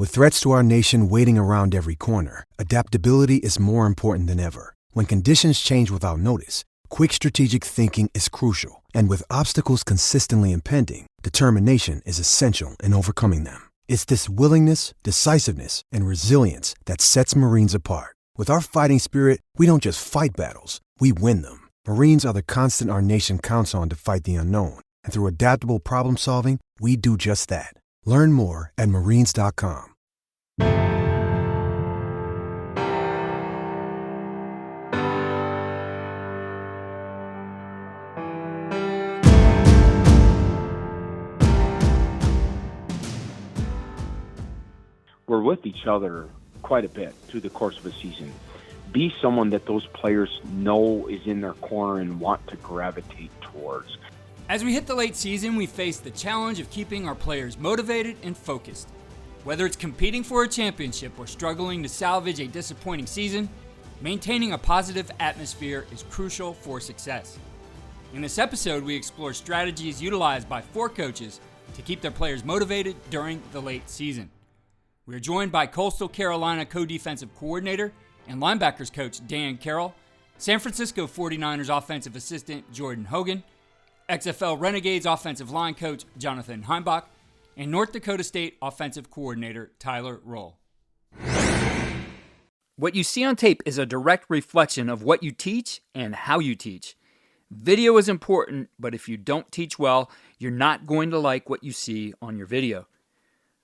With threats to our nation waiting around every corner, adaptability is more important than ever. When conditions change without notice, quick strategic thinking is crucial. And with obstacles consistently impending, determination is essential in overcoming them. It's this willingness, decisiveness, and resilience that sets Marines apart. With our fighting spirit, we don't just fight battles, we win them. Marines are the constant our nation counts on to fight the unknown. And through adaptable problem solving, we do just that. Learn more at marines.com. We're with each other quite a bit through the course of a season. Be someone that those players know is in their corner and want to gravitate towards. As we hit the late season, we face the challenge of keeping our players motivated and focused. Whether it's competing for a championship or struggling to salvage a disappointing season, maintaining a positive atmosphere is crucial for success. In this episode, we explore strategies utilized by 4 coaches to keep their players motivated during the late season. We are joined by Coastal Carolina co-defensive coordinator and linebackers coach Dan Carrel, San Francisco 49ers offensive assistant Jordan Hogan, XFL Renegades offensive line coach Jonathan Himebacuh, and North Dakota State offensive coordinator Tyler Roehl. What you see on tape is a direct reflection of what you teach and how you teach. Video is important, but if you don't teach well, you're not going to like what you see on your video.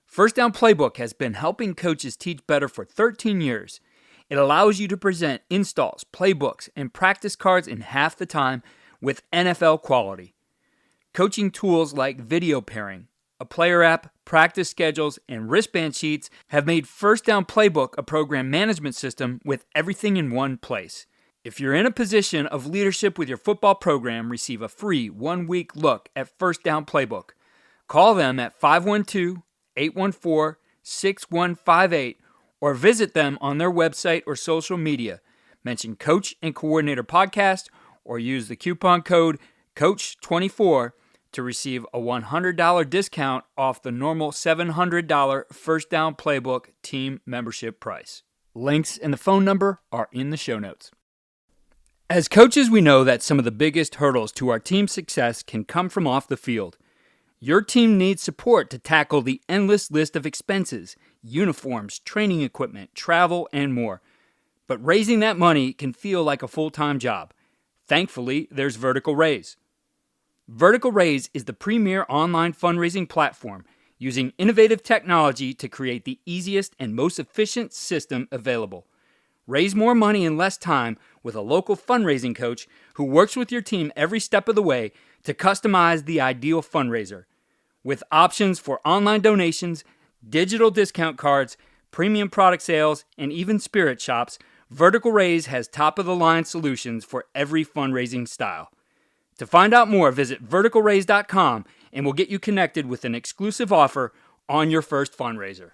First Down Playbook has been helping coaches teach better for 13 years. It allows you to present installs, playbooks, and practice cards in half the time with NFL quality. Coaching tools like video pairing, a player app, practice schedules, and wristband sheets have made First Down Playbook a program management system with everything in one place. If you're in a position of leadership with your football program, receive a free 1-week look at First Down Playbook. Call them at 512-814-6158 or visit them on their website or social media. Mention Coach and Coordinator Podcast or use the coupon code COACH24 to receive a $100 discount off the normal $700 First Down Playbook team membership price. Links and the phone number are in the show notes. As coaches, we know that some of the biggest hurdles to our team's success can come from off the field. Your team needs support to tackle the endless list of expenses, uniforms, training equipment, travel, and more. But raising that money can feel like a full-time job. Thankfully, there's Vertical Raise. Vertical Raise is the premier online fundraising platform using innovative technology to create the easiest and most efficient system available. Raise more money in less time with a local fundraising coach who works with your team every step of the way to customize the ideal fundraiser. With options for online donations, digital discount cards, premium product sales, and even spirit shops, Vertical Raise has top-of-the-line solutions for every fundraising style. To find out more, visit verticalraise.com and we'll get you connected with an exclusive offer on your first fundraiser.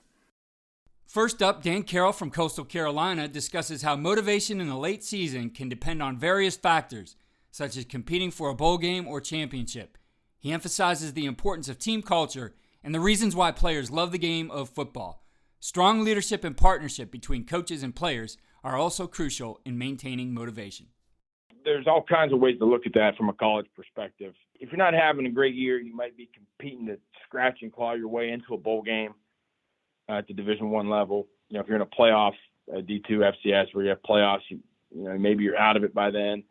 First up, Dan Carrel from Coastal Carolina discusses how motivation in the late season can depend on various factors, such as competing for a bowl game or championship. He emphasizes the importance of team culture and the reasons why players love the game of football. Strong leadership and partnership between coaches and players are also crucial in maintaining motivation. There's all kinds of ways to look at that from a college perspective. If you're not having a great year, you might be competing to scratch and claw your way into a bowl game at the Division I level. You know, if you're in a playoff, D2 FCS where you have playoffs, you know, maybe you're out of it by then.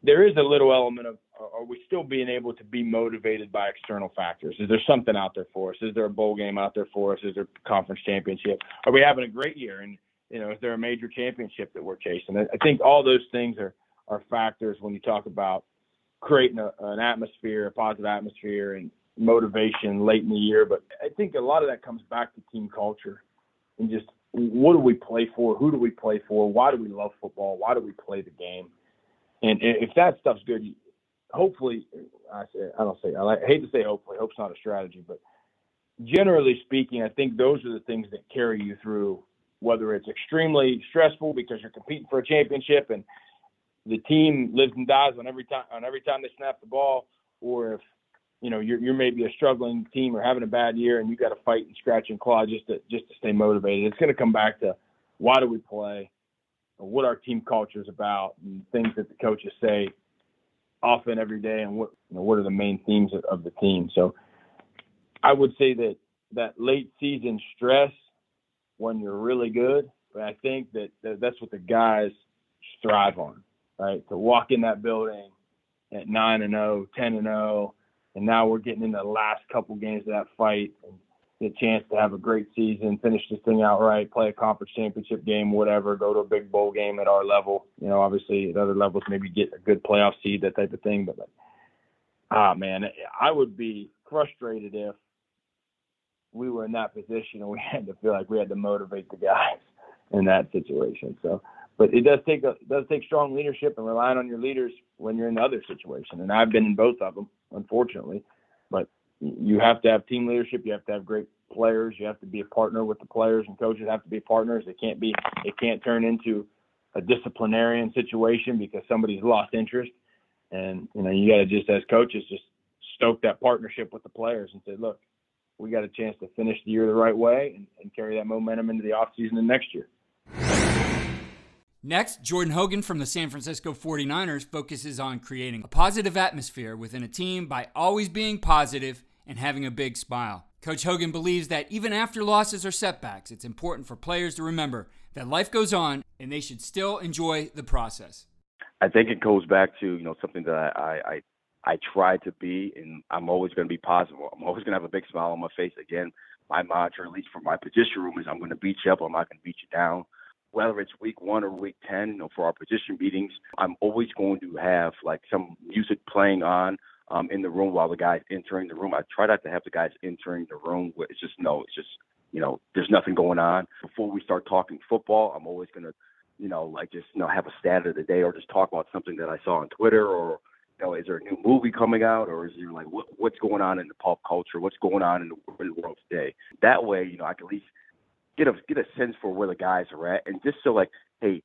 There is a little element of, are we still being able to be motivated by external factors? Is there something out there for us? Is there a bowl game out there for us? Is there a conference championship? Are we having a great year? And, you know, is there a major championship that we're chasing? I think all those things are factors when you talk about creating an atmosphere, a positive atmosphere and motivation late in the year. But I think a lot of that comes back to team culture and just what do we play for? Who do we play for? Why do we love football? Why do we play the game? And if that stuff's good, hopefully, I hate to say hopefully, hope's not a strategy, but generally speaking, I think those are the things that carry you through, whether it's extremely stressful because you're competing for a championship and the team lives and dies on every time they snap the ball, or if you're maybe a struggling team or having a bad year, and you got to fight and scratch and claw just to stay motivated. It's going to come back to why do we play, what our team culture is about, and things that the coaches say often every day, and what are the main themes of the team. So I would say that late season stress when you're really good, but I think that's what the guys strive on, right? To walk in that building at 9-0, 10-0, and now we're getting into the last couple games of that fight and get a chance to have a great season, finish this thing out right, play a conference championship game, whatever, go to a big bowl game at our level. Obviously at other levels, maybe get a good playoff seed, that type of thing. But, man, I would be frustrated if we were in that position and we had to feel like we had to motivate the guys in that situation. So, but it does take strong leadership and relying on your leaders when you're in the other situation. And I've been in both of them, unfortunately. But you have to have team leadership. You have to have great players. You have to be a partner with the players, and coaches have to be partners. It can't turn into a disciplinarian situation because somebody's lost interest. And, you got to just, as coaches, just stoke that partnership with the players and say, look, we got a chance to finish the year the right way and carry that momentum into the offseason and next year. Next, Jordan Hogan from the San Francisco 49ers focuses on creating a positive atmosphere within a team by always being positive and having a big smile. Coach Hogan believes that even after losses or setbacks, it's important for players to remember that life goes on and they should still enjoy the process. I think it goes back to, something that I try to be, and I'm always going to be positive. I'm always going to have a big smile on my face. Again, my mantra, at least for my position room, is I'm going to beat you up. I'm not going to beat you down. Whether it's week 1 or week 10, for our position meetings, I'm always going to have like some music playing on in the room while the guy's entering the room. I try not to have the guys entering the room where it's just there's nothing going on. Before we start talking football, I'm always going to, have a stat of the day or just talk about something that I saw on Twitter, or, is there a new movie coming out, or is there what's going on in the pop culture? What's going on in the world today? That way, I can at least get a sense for where the guys are at, and just so hey,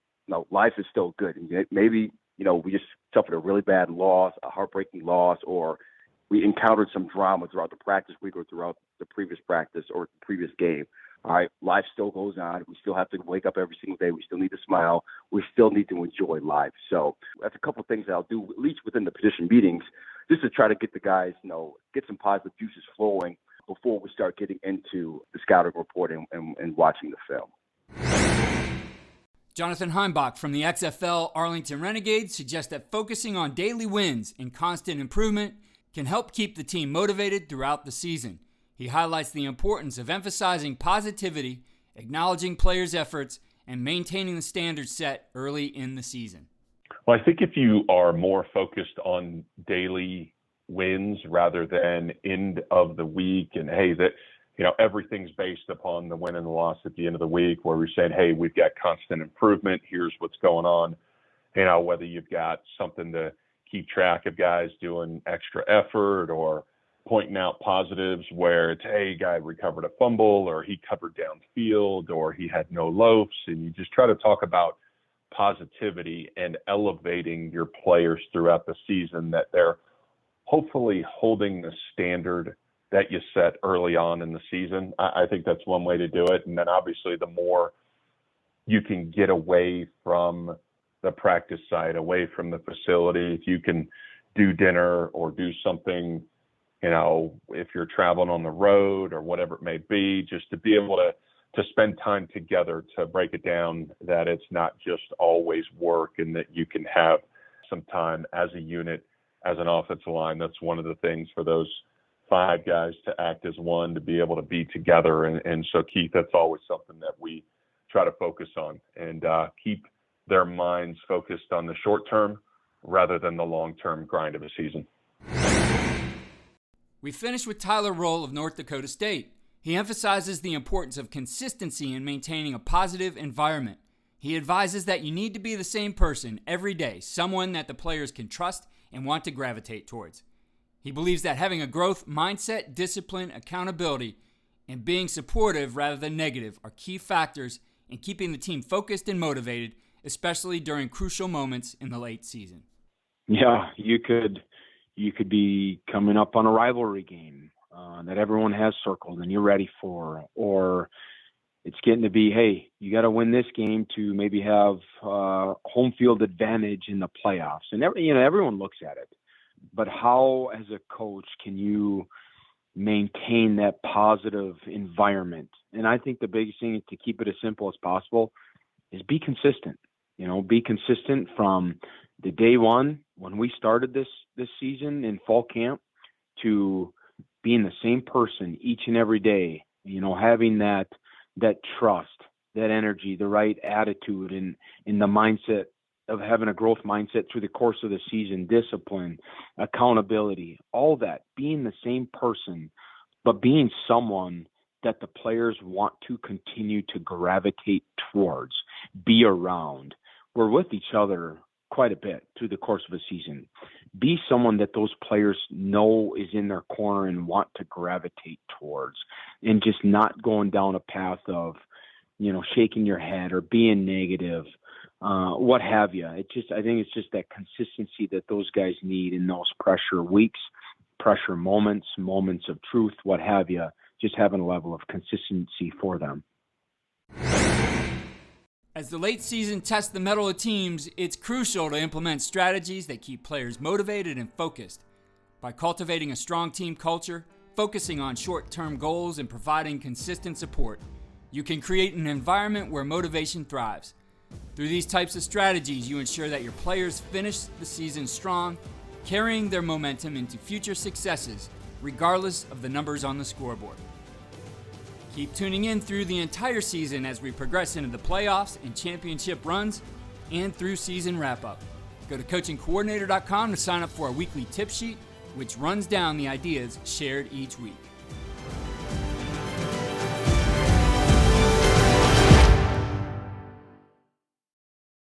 life is still good. And maybe, we just suffered a really bad loss, a heartbreaking loss, or we encountered some drama throughout the practice week or throughout the previous practice or the previous game. All right, life still goes on. We still have to wake up every single day. We still need to smile. We still need to enjoy life. So that's a couple of things that I'll do, at least within the position meetings, just to try to get the guys, get some positive juices flowing before we start getting into the scouting report and watching the film. Jonathan Himebacuh from the XFL Arlington Renegades suggests that focusing on daily wins and constant improvement can help keep the team motivated throughout the season. He highlights the importance of emphasizing positivity, acknowledging players' efforts, and maintaining the standards set early in the season. Well, I think if you are more focused on daily wins rather than end of the week, and everything's based upon the win and the loss at the end of the week, where we're saying, hey, we've got constant improvement, here's what's going on, whether you've got something to keep track of guys doing extra effort or pointing out positives where it's, hey, guy recovered a fumble, or he covered downfield, or he had no loafs, and you just try to talk about positivity and elevating your players throughout the season, that they're hopefully holding the standard that you set early on in the season. I think that's one way to do it. And then obviously the more you can get away from the practice site, away from the facility, if you can do dinner or do something, if you're traveling on the road or whatever it may be, just to be able to spend time together to break it down, that it's not just always work, and that you can have some time as a unit, as an offensive line. That's one of the things for those 5 guys to act as one, to be able to be together. And so, Keith, that's always something that we try to focus on, and keep their minds focused on the short term rather than the long-term grind of a season. We finish with Tyler Roehl of North Dakota State. He emphasizes the importance of consistency in maintaining a positive environment. He advises that you need to be the same person every day, someone that the players can trust and want to gravitate towards. He believes that having a growth mindset, discipline, accountability, and being supportive rather than negative are key factors in keeping the team focused and motivated, especially during crucial moments in the late season. Yeah, you could You could be coming up on a rivalry game that everyone has circled and you're ready for, or it's getting to be, hey, you got to win this game to maybe have home field advantage in the playoffs. And everyone looks at it, but how, as a coach, can you maintain that positive environment? And I think the biggest thing is to keep it as simple as possible is be consistent. Be consistent from the day one when we started this season in fall camp to being the same person each and every day, having that trust, that energy, the right attitude, and in the mindset of having a growth mindset through the course of the season, discipline, accountability, all that, being the same person, but being someone that the players want to continue to gravitate towards, be around. We're with each other quite a bit through the course of a season. Be someone that those players know is in their corner and want to gravitate towards, and just not going down a path of, shaking your head or being negative, what have you. I think it's just that consistency that those guys need in those pressure weeks, pressure moments of truth, what have you, just having a level of consistency for them. As the late season tests the mettle of teams, it's crucial to implement strategies that keep players motivated and focused. By cultivating a strong team culture, focusing on short-term goals, and providing consistent support, you can create an environment where motivation thrives. Through these types of strategies, you ensure that your players finish the season strong, carrying their momentum into future successes, regardless of the numbers on the scoreboard. Keep tuning in through the entire season as we progress into the playoffs and championship runs and through season wrap-up. Go to coachingcoordinator.com to sign up for our weekly tip sheet, which runs down the ideas shared each week.